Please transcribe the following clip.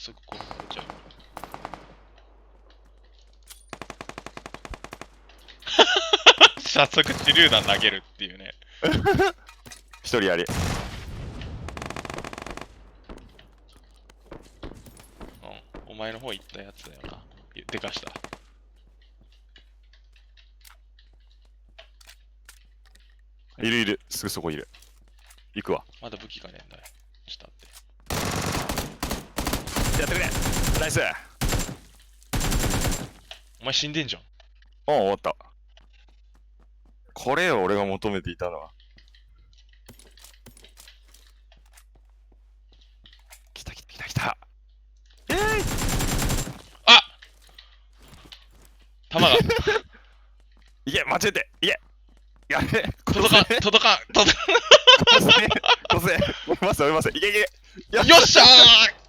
すぐ殺されちゃう。早速手榴弾投げるっていうね。一人やり。うん。お前の方行ったやつだよな。でかした。いるいる。すぐそこいる。行くわ。まだ武器がねえんだよ。ちょっとやってくれ。ナイス。お前死んでんじゃん。お終わった。これよ、俺が求めていたのは。来た来た来た来た。あ弾がいけ、間違えて。いけ。やべ。届かん、届かん、届かん。こせ。こせ。おります、おります。いけいけ。よっしゃー